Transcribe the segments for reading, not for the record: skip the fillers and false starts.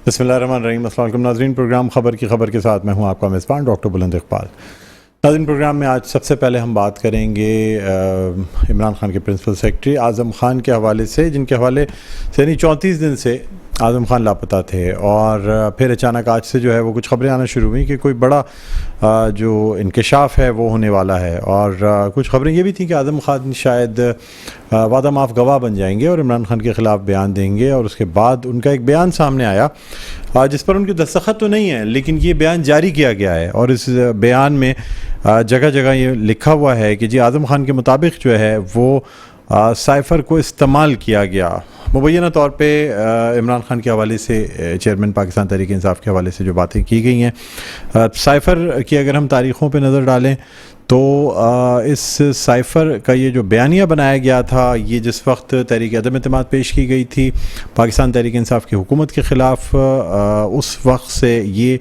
بسم اللہ الرحمن الرحیم۔ السلام علیکم ناظرین، پروگرام خبر کی خبر کے ساتھ میں ہوں آپ کا میزبان ڈاکٹر بلند اقبال۔ ناظرین، پروگرام میں آج سب سے پہلے ہم بات کریں گے عمران خان کے پرنسپل سیکرٹری اعظم خان کے حوالے سے، جن کے حوالے سے 34 دن سے اعظم خان لاپتہ تھے، اور پھر اچانک آج سے جو ہے وہ کچھ خبریں آنا شروع ہوئیں کہ کوئی بڑا جو انکشاف ہے وہ ہونے والا ہے، اور کچھ خبریں یہ بھی تھیں کہ اعظم خان شاید وعدہ معاف گواہ بن جائیں گے اور عمران خان کے خلاف بیان دیں گے، اور اس کے بعد ان کا ایک بیان سامنے آیا جس پر ان کی دستخط تو نہیں ہے، لیکن یہ بیان جاری کیا گیا ہے، اور اس بیان میں جگہ جگہ یہ لکھا ہوا ہے کہ جی اعظم خان کے مطابق جو ہے وہ سائفر کو استعمال کیا گیا۔ مبینہ طور پہ عمران خان کے حوالے سے چیئرمین پاکستان تحریک انصاف کے حوالے سے جو باتیں کی گئی ہیں، سائفر کی اگر ہم تاریخوں پہ نظر ڈالیں تو اس سائفر کا یہ جو بیانیہ بنایا گیا تھا، یہ جس وقت تحریک عدم اعتماد پیش کی گئی تھی پاکستان تحریک انصاف کی حکومت کے خلاف، اس وقت سے یہ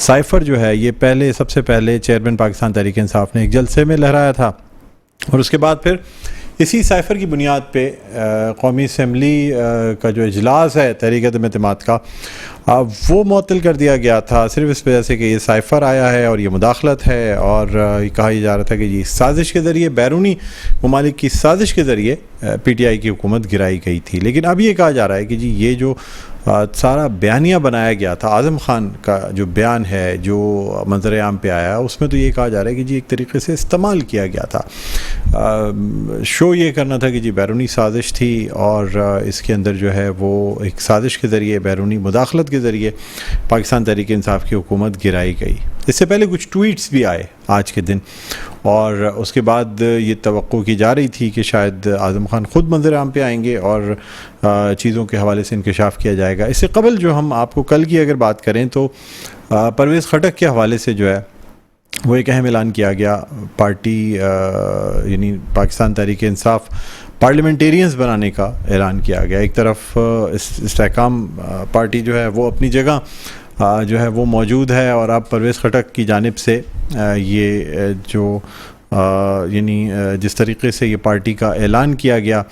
سائفر جو ہے یہ سب سے پہلے چیئرمین پاکستان تحریک انصاف نے ایک جلسے میں لہرایا تھا، اور اس کے بعد پھر اسی سائفر کی بنیاد پہ قومی اسمبلی کا جو اجلاس ہے تحریک عدم اعتماد کا وہ معطل کر دیا گیا تھا، صرف اس وجہ سے کہ یہ سائفر آیا ہے اور یہ مداخلت ہے، اور یہ کہا جا رہا تھا کہ یہ سازش کے ذریعے، بیرونی ممالک کی سازش کے ذریعے پی ٹی آئی کی حکومت گرائی گئی تھی۔ لیکن اب یہ کہا جا رہا ہے کہ جی یہ جو سارا بیانیہ بنایا گیا تھا، اعظم خان کا جو بیان ہے جو منظر عام پہ آیا، اس میں تو یہ کہا جا رہا ہے کہ جی ایک طریقے سے استعمال کیا گیا تھا، شو یہ کرنا تھا کہ جی بیرونی سازش تھی، اور اس کے اندر جو ہے وہ ایک سازش کے ذریعے، بیرونی مداخلت کے ذریعے پاکستان تحریک انصاف کی حکومت گرائی گئی۔ اس سے پہلے کچھ ٹویٹس بھی آئے آج کے دن، اور اس کے بعد یہ توقع کی جا رہی تھی کہ شاید اعظم خان خود منظر عام پہ آئیں گے اور چیزوں کے حوالے سے انکشاف کیا جائے گا۔ اس سے قبل جو ہم آپ کو کل کی اگر بات کریں تو پرویز خٹک کے حوالے سے جو ہے وہ ایک اہم اعلان کیا گیا، پارٹی یعنی پاکستان تحریک انصاف پارلیمنٹیرینز بنانے کا اعلان کیا گیا۔ ایک طرف استحکام پارٹی جو ہے وہ اپنی جگہ جو ہے وہ موجود ہے، اور اب پرویز خٹک کی جانب سے یہ جو یعنی جس طریقے سے یہ پارٹی کا اعلان کیا گیا،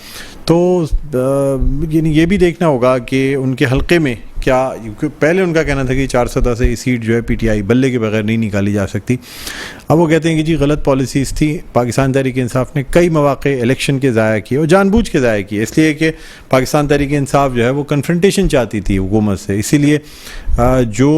تو یعنی یہ بھی دیکھنا ہوگا کہ ان کے حلقے میں کیا، پہلے ان کا کہنا تھا کہ 410 سے یہ سیٹ جو ہے پی ٹی آئی بلے کے بغیر نہیں نکالی جا سکتی، اب وہ کہتے ہیں کہ جی غلط پالیسیز تھی، پاکستان تحریک انصاف نے کئی مواقع الیکشن کے ضائع کیے اور جان بوجھ کے ضائع کیے، اس لیے کہ پاکستان تحریک انصاف جو ہے وہ کنفرنٹیشن چاہتی تھی حکومت سے، اسی لیے جو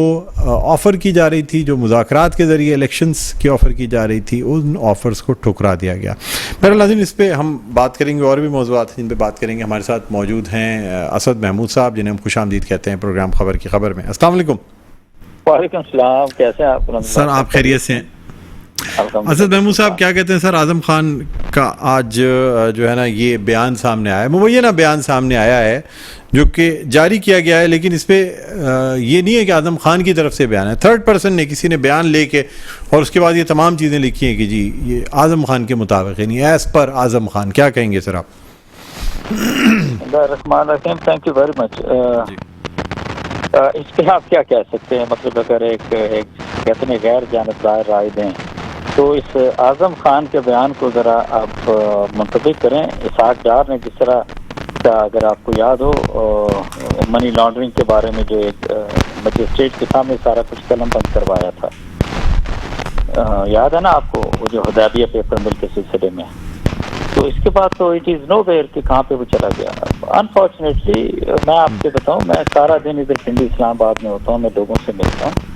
آفر کی جا رہی تھی، جو مذاکرات کے ذریعے الیکشنز کی آفر کی جا رہی تھی، ان آفرز کو ٹھکرا دیا گیا۔ بہرحال ناظرین، اس پہ ہم بات کریں گے، اور بھی موضوعات ہیں جن پہ بات کریں گے۔ ہمارے ساتھ موجود ہیں اسد محمود صاحب، جنہیں ہم خوش آمدید کہتے ہیں پروگرام خبر کی خبر میں۔ السلام علیکم۔ وعلیکم السلام، کیسے ہیں آپ؟ سر آپ خیریت سے ہیں؟ اسد محمود صاحب کیا کہتے ہیں سر، اعظم خان کا آج جو ہے نا یہ بیان سامنے آیا ہے، مبینہ بیان سامنے آیا ہے جو کہ جاری کیا گیا ہے، لیکن اس پہ یہ نہیں ہے کہ اعظم خان کی طرف سے بیان ہے، تھرڈ پرسن نے کسی نے بیان لے کے اور اس کے بعد یہ تمام چیزیں لکھی ہیں کہ جی یہ اعظم خان کے مطابق، یعنی ایز پر اعظم خان۔ کیا کہیں گے سر آپ؟ الرحمن الرحیم، تھینک یو ویری مچ۔ اس پہ آپ کیا کہہ سکتے ہیں، مطلب اگر ایک کہتے ہیں غیر جانبدار رائے دیں تو اس اعظم خان کے بیان کو ذرا آپ منتخب کریں۔ اسحاق ڈار نے جس طرح کا، اگر آپ کو یاد ہو، منی لانڈرنگ کے بارے میں جو ایک مجسٹریٹ کے سامنے سارا کچھ قلم بند کروایا تھا، یاد ہے نا آپ کو، وہ جو حدیبیہ پیپر مل کے سلسلے میں، تو اس کے بعد تو اٹ از نو ویئر کہ کہاں پہ وہ چلا گیا۔ انفارچونیٹلی میں آپ سے بتاؤں، میں سارا دن ادھر پنڈی اسلام آباد میں ہوتا ہوں، میں لوگوں سے ملتا ہوں،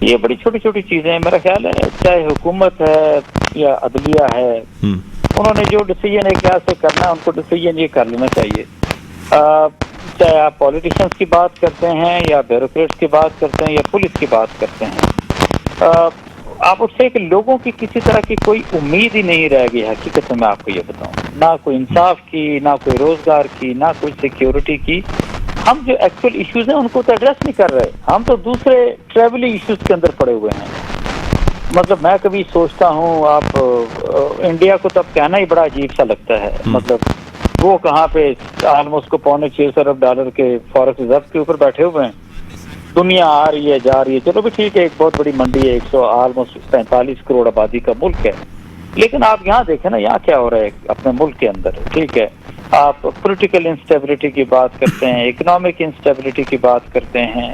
یہ بڑی چھوٹی چھوٹی چیزیں ہیں، میرا خیال ہے چاہے حکومت ہے یا عدلیہ ہے، انہوں نے جو ڈیسیجن ایک لحاظ سے کرنا ہے ان کو ڈیسیجن یہ کر لینا چاہیے، چاہے آپ پولیٹیشنس کی بات کرتے ہیں یا بیوروکریٹس کی بات کرتے ہیں یا پولیس کی بات کرتے ہیں، آپ اس سے کہ لوگوں کی کسی طرح کی کوئی امید ہی نہیں رہ گئی۔ حقیقت میں آپ کو یہ بتاؤں، نہ کوئی انصاف کی، نہ کوئی روزگار کی، نہ کوئی سیکیورٹی کی۔ ہم جو ایکچوئل ایشوز ہیں ان کو تو ایڈریس نہیں کر رہے، ہم تو دوسرے ٹریولنگ ایشوز کے اندر پڑے ہوئے ہیں۔ مطلب میں کبھی سوچتا ہوں، آپ انڈیا کو تو اب کہنا ہی بڑا عجیب سا لگتا ہے، مطلب وہ کہاں پہ آلموسٹ کو $6.25 ارب کے فارکس ریزرو کے اوپر بیٹھے ہوئے ہیں، دنیا آ رہی ہے جا رہی ہے، چلو بھی ٹھیک ہے، ایک بہت بڑی منڈی ہے، 145 کروڑ آبادی کا ملک ہے، لیکن آپ یہاں دیکھیں نا یہاں کیا ہو رہا ہے اپنے ملک کے اندر، ٹھیک ہے، آپ پولیٹیکل انسٹیبلٹی کی بات کرتے ہیں، اکنامک انسٹیبلٹی کی بات کرتے ہیں،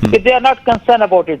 They are not concerned about it.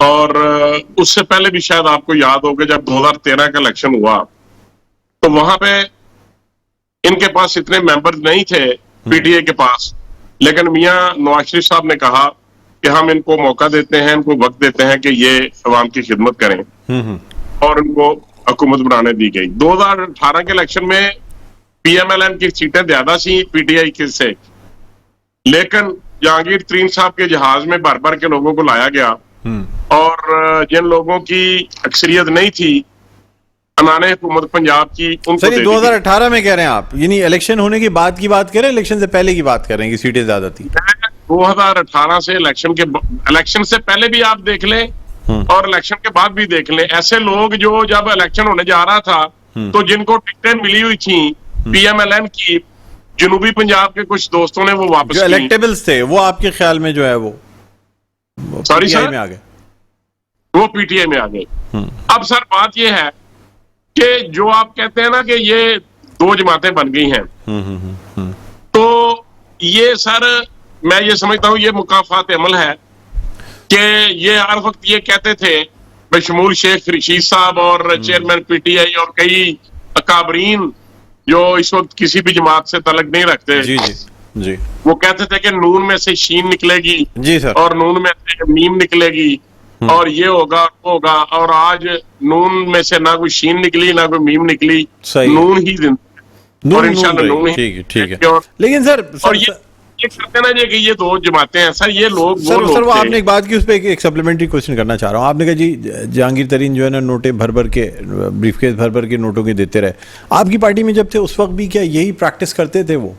اور اس سے پہلے بھی شاید آپ کو یاد ہوگا جب 2013 کا الیکشن ہوا تو وہاں پہ ان کے پاس اتنے ممبر نہیں تھے پی ٹی اے کے پاس، لیکن میاں نواز شریف صاحب نے کہا کہ ہم ان کو موقع دیتے ہیں، ان کو وقت دیتے ہیں کہ یہ عوام کی خدمت کریں، اور ان کو حکومت بنانے دی گئی۔ 2018 کے الیکشن میں پی ایم ایل این کی سیٹیں زیادہ سی پی ٹی آئی سے، لیکن جہانگیر ترین صاحب کے جہاز میں بھر بھر کے لوگوں کو لایا گیا، اور جن لوگوں کی اکثریت نہیں تھی انان حکومت پنجاب کی، ان کو سر یہ 2018 میں کہہ رہے ہیں آپ، یعنی الیکشن ہونے کی بعد کی بات کر رہے ہیں، الیکشن سے پہلے کی بات کر رہے ہیں کہ سیٹیں زیادہ تھی؟ 2018 سے الیکشن سے پہلے بھی آپ دیکھ لیں اور الیکشن کے بعد بھی دیکھ لیں، ایسے لوگ جو جب الیکشن ہونے جا رہا تھا تو جن کو ٹکٹیں ملی ہوئی تھیں پی ایم ایل این کی، جنوبی پنجاب کے کچھ دوستوں نے وہ واپس جو الیکٹیبلز تھے وہ آپ کے خیال میں جو ہے وہ سوری سر میں آ گئے، وہ پی ٹی آئی میں آ گئے۔ اب سر بات یہ ہے کہ جو آپ کہتے ہیں نا کہ یہ دو جماعتیں بن گئی ہیں، تو یہ سر میں یہ سمجھتا ہوں یہ مکافات عمل ہے کہ یہ ہر وقت یہ کہتے تھے بشمول شیخ رشید صاحب اور چیئرمین پی ٹی آئی اور کئی اکابرین جو اس وقت کسی بھی جماعت سے تعلق نہیں رکھتے، جی وہ کہتے تھے کہ نون میں سے شین نکلے گی، جی سر، اور نون میں سے میم نکلے گی، اور یہ ہوگا وہ ہوگا، اور آج نون میں سے نہ کوئی شین نکلی نہ کوئی میم نکلی، نون ہی زندہ، اور انشاءاللہ نون ہی، ٹھیک ہے۔ لیکن سر اور یہ کہتے ہیں نا جی کہ یہ دو جماعتیں ہیں، سر یہ لوگ سر وہ آپ نے ایک بات کی، اس پہ ایک سپلیمنٹری کوشچن کرنا چاہ رہا ہوں۔ آپ نے کہا جی جہانگیر ترین جو ہے نا نوٹیں بھر بھر کے، بریف کیس بھر بھر کے نوٹوں کے دیتے رہے، آپ کی پارٹی میں جب تھے اس وقت بھی کیا یہی پریکٹس کرتے تھے وہ؟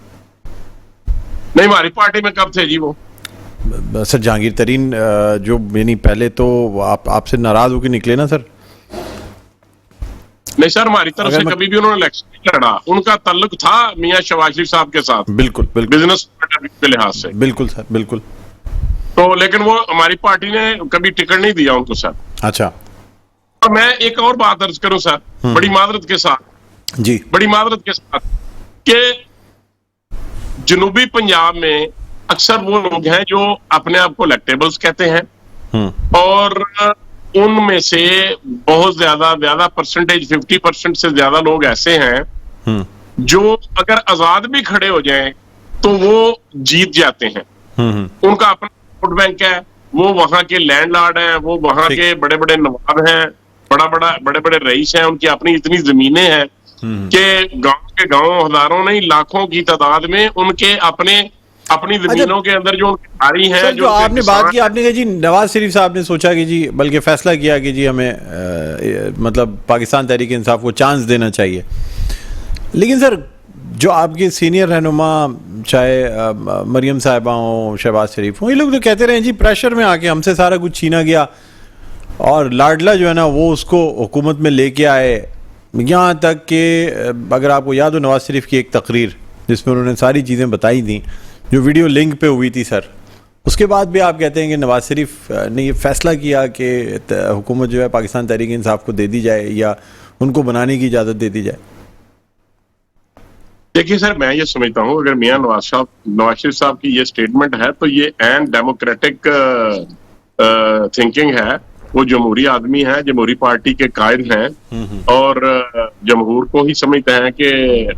نہیں، ہماری پارٹی میں کب تھے جی وہ؟ سر جہانگیر ترین جو یعنی پہلے تو آپ سے ناراض ہو کے نکلے نا سر؟ نہیں سر، ہماری طرف سے کبھی بھی انہوں نے الیکشن نہیں لڑا، ان کا تعلق تھا میاں شہباز شریف صاحب کے ساتھ، بالکل بزنس کے لحاظ سے، بالکل سر، بالکل۔ تو لیکن وہ ہماری پارٹی نے کبھی ٹکٹ نہیں دیا ان کو سر۔ اچھا، اور میں ایک اور بات عرض کروں سر، بڑی معذرت کے ساتھ، جی بڑی معذرت کے ساتھ، کہ جنوبی پنجاب میں اکثر وہ لوگ ہیں جو اپنے آپ کو الیکٹیبلز کہتے ہیں، اور ان میں سے بہت زیادہ پرسنٹیج 50% سے زیادہ لوگ ایسے ہیں جو اگر آزاد بھی کھڑے ہو جائیں تو وہ جیت جاتے ہیں، ان کا اپنا ووٹ بینک ہے، وہ وہاں کے لینڈ لارڈ ہیں، وہ وہاں کے بڑے بڑے نواب ہیں، بڑے بڑے رئیس ہیں، ان کی اپنی اتنی زمینیں ہیں کہ گاؤں کے گاؤں ہزاروں نہیں لاکھوں کی تعداد میں ان کے اپنی زمینوں کے اندر جو ان کی کھاری ہیں، جو آپ نے بات کی، آپ نے کہا جی نواز شریف صاحب نے سوچا کہ جی بلکہ فیصلہ کیا کہ جی ہمیں مطلب پاکستان تحریک انصاف کو چانس دینا چاہیے، لیکن سر جو آپ کے سینئر رہنما چاہے مریم صاحبہ ہوں، شہباز شریف ہوں، یہ لوگ تو کہتے رہے ہیں جی پریشر میں آ کے ہم سے سارا کچھ چھینا گیا، اور لاڈلا جو ہے نا وہ اس کو حکومت میں لے کے آئے، یہاں تک کہ اگر آپ کو یاد ہو نواز شریف کی ایک تقریر جس میں انہوں نے ساری چیزیں بتائی تھیں جو ویڈیو لنک پہ ہوئی تھی سر، اس کے بعد بھی آپ کہتے ہیں کہ نواز شریف نے یہ فیصلہ کیا کہ حکومت جو ہے پاکستان تحریک انصاف کو دے دی جائے یا ان کو بنانے کی اجازت دے دی جائے۔ دیکھیے سر، میں یہ سمجھتا ہوں اگر میاں نواز شریف صاحب کی یہ سٹیٹمنٹ ہے تو یہ این ڈیموکریٹک تھنکنگ ہے، وہ جمہوری آدمی ہیں، جمہوری پارٹی کے قائد ہیں، اور جمہور کو ہی سمجھتے ہیں کہ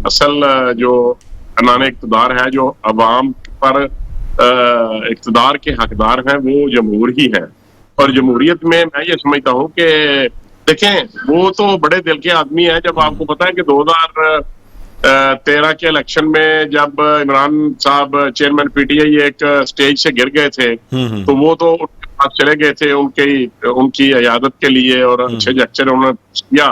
اصل جو انان اقتدار ہے، جو عوام پر اقتدار کے حقدار ہیں، وہ جمہور ہی ہیں، اور جمہوریت میں یہ سمجھتا ہوں کہ دیکھیں وہ تو بڑے دل کے آدمی ہیں۔ جب آپ کو پتا ہے کہ 2013 کے الیکشن میں جب عمران صاحب چیئرمین پی ٹی آئی ایک سٹیج سے گر گئے تھے تو وہ تو ان کے پاس چلے گئے تھے ان کی عیادت کے لیے، اور اچھے جچر انہوں نے کیا،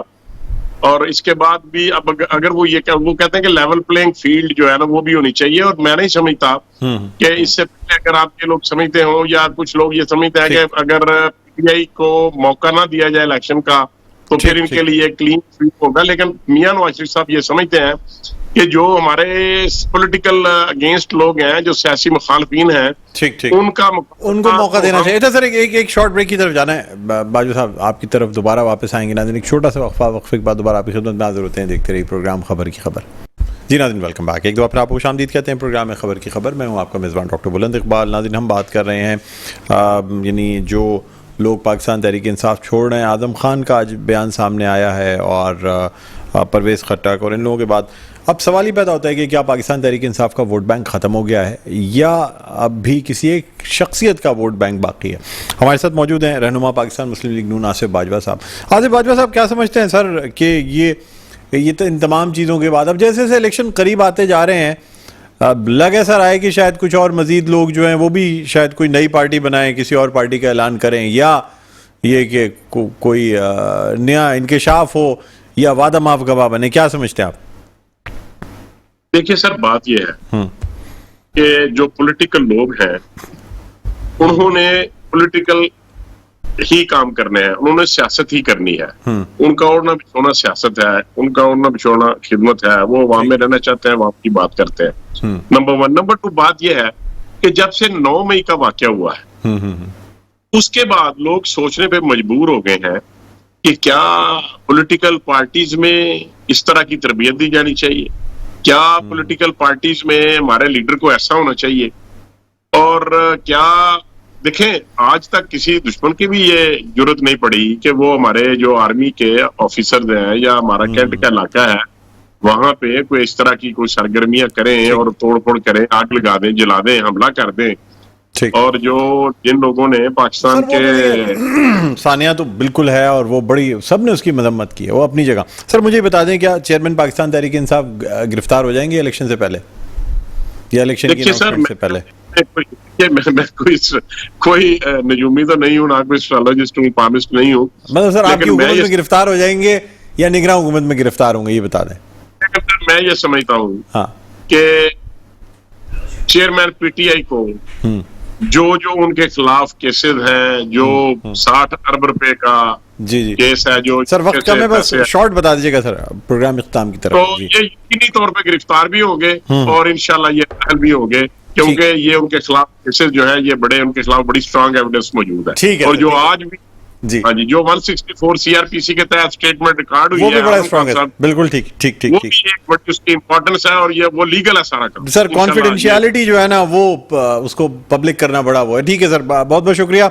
اور اس کے بعد بھی اب اگر وہ کہتے ہیں کہ لیول پلینگ فیلڈ جو ہے نا وہ بھی ہونی چاہیے، اور میں نہیں سمجھتا کہ اس سے پہلے اگر آپ کے لوگ سمجھتے ہوں یا کچھ لوگ یہ سمجھتے ہیں کہ اگر پی ٹی آئی کو موقع نہ دیا جائے الیکشن کا تو پھر ان کے لیے کلین سویپ ہوگا، لیکن میاں نواز شریف صاحب یہ سمجھتے ہیں کہ جو ہمارے پولیٹیکل اگینسٹ لوگ ہیں، جو سیاسی مخالفین ہیں، ان کو موقع دینا چاہیے تھا۔ سر ایک شارٹ بریک کی طرف جانا ہے، باجو صاحب آپ کی طرف دوبارہ واپس آئیں گے۔ ناظرین ایک چھوٹا سا وقفے کے بعد دوبارہ آپ کی خدمت میں حاضر ہوتے ہیں، دیکھتے رہیے پروگرام خبر کی خبر۔ جی ناظرین ویلکم بیک، ایک دو آپ کو خوش آمدید کہتے ہیں پروگرام میں خبر کی خبر، میں ہوں آپ کا میزبان ڈاکٹر بلند اقبال۔ ناظرین ہم بات کر رہے ہیں یعنی جو لوگ پاکستان تحریک انصاف چھوڑ رہے ہیں. اعظم خان کا آج بیان سامنے آیا ہے اور پرویز خٹک اور ان لوگوں کے بعد اب سوال ہی پیدا ہوتا ہے کہ کیا پاکستان تحریک انصاف کا ووٹ بینک ختم ہو گیا ہے یا اب بھی کسی ایک شخصیت کا ووٹ بینک باقی ہے. ہمارے ساتھ موجود ہیں رہنما پاکستان مسلم لیگ نون آصف باجوہ صاحب. آصف باجوہ صاحب کیا سمجھتے ہیں سر کہ یہ ان تمام چیزوں کے بعد اب جیسے جیسے الیکشن قریب آتے جا رہے ہیں اب لگ ایسا رہا ہے کہ شاید کچھ اور مزید لوگ جو ہیں وہ بھی شاید کوئی نئی پارٹی بنائیں, کسی اور پارٹی کا اعلان کریں, یا یہ کہ کوئی نیا انکشاف ہو یا وعدہ معاف گواہ بنے؟ کیا سمجھتے ہیں آپ؟ دیکھیے سر, بات یہ ہے کہ جو پولیٹیکل لوگ ہیں انہوں نے پولیٹیکل ہی کام کرنے ہیں, انہوں نے سیاست ہی کرنی ہے. ان کا اڑنا بچھونا سیاست ہے, ان کا اڑنا بچھونا خدمت ہے. وہ عوام میں رہنا چاہتے ہیں, عوام کی بات کرتے ہیں. نمبر 1. نمبر 2 بات یہ ہے کہ جب سے 9 مئی کا واقعہ ہوا ہے اس کے بعد لوگ سوچنے پہ مجبور ہو گئے ہیں کہ کیا پولیٹیکل پارٹیز میں اس طرح کی تربیت دی جانی چاہیے, کیا پولیٹیکل پارٹیز میں ہمارے لیڈر کو ایسا ہونا چاہیے, اور کیا دیکھیں آج تک کسی دشمن کی بھی یہ جرت نہیں پڑی کہ وہ ہمارے جو آرمی کے آفیسرز ہیں یا ہمارا کینٹ کا علاقہ ہے وہاں پہ کوئی اس طرح کی کوئی سرگرمیاں کریں اور توڑ پھوڑ کریں, آگ لگا دیں, جلا دیں, حملہ کر دیں. اور جو جن لوگوں نے پاکستان کے ثانیہ تو بالکل ہے اور وہ بڑی سب نے اس کی مذمت کی ہے, وہ اپنی جگہ. سر مجھے بتا دیں کیا چیئرمین پاکستان تحریک انصاف گرفتار ہو جائیں گے الیکشن سے پہلے یا الیکشن کی اناؤنسمنٹ سے پہلے؟ میں کوئی نجومی تو نہیں ہوں, نہ کوئی اسٹرالوجسٹ ہوں, پامسٹ نہیں ہوں. مطلب سر آپ کی حکومت میں گرفتار ہو جائیں گے یا نگراں حکومت میں گرفتار ہوں گے, یہ بتا دیں. میں یہ سمجھتا ہوں کہ چیئرمین پی ٹی آئی کو جو ان کے خلاف کیسز ہیں, جو 60 ارب روپے کا کیس ہے, جو سر وقت کم ہے, بس شارٹ بتا دیجیے گا سر پروگرام اختتام کی طرف. تو یہ یقینی طور پہ گرفتار بھی ہوں گے اور انشاءاللہ یہ اہل بھی ہوں گے, کیونکہ یہ ان کے خلاف کیسز جو ہے یہ بڑے, ان کے خلاف بڑی سٹرانگ ایویڈنس موجود ہے. اور جو آج بھی ہاں جی جو 164 سی آر پی سی کے تحت اسٹیٹمنٹ ریکارڈ ہوئی ہے وہ بھی بڑا سٹرانگ ہے. بالکل ٹھیک وہ بھی ایک بڑی اس کی امپورٹنس ہے اور یہ وہ لیگل ہے سارا کام. سر کانفیڈینشیلٹی جو ہے نا وہ اس کو پبلک کرنا بڑا وہ ہے. ٹھیک ہے سر, بہت بہت شکریہ.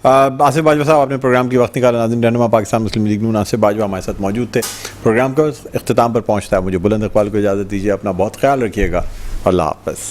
آصف باجوہ صاحب آپ نے پروگرام کی وقت نکالا. ناظرین رہنما پاکستان مسلم لیگ نون آصف باجوہ ہمارے ساتھ موجود تھے. پروگرام کا اختتام پر پہنچتا ہے, مجھے بلند اقبال کو اجازت دیجیے. اپنا بہت خیال رکھیے گا. اللہ حافظ.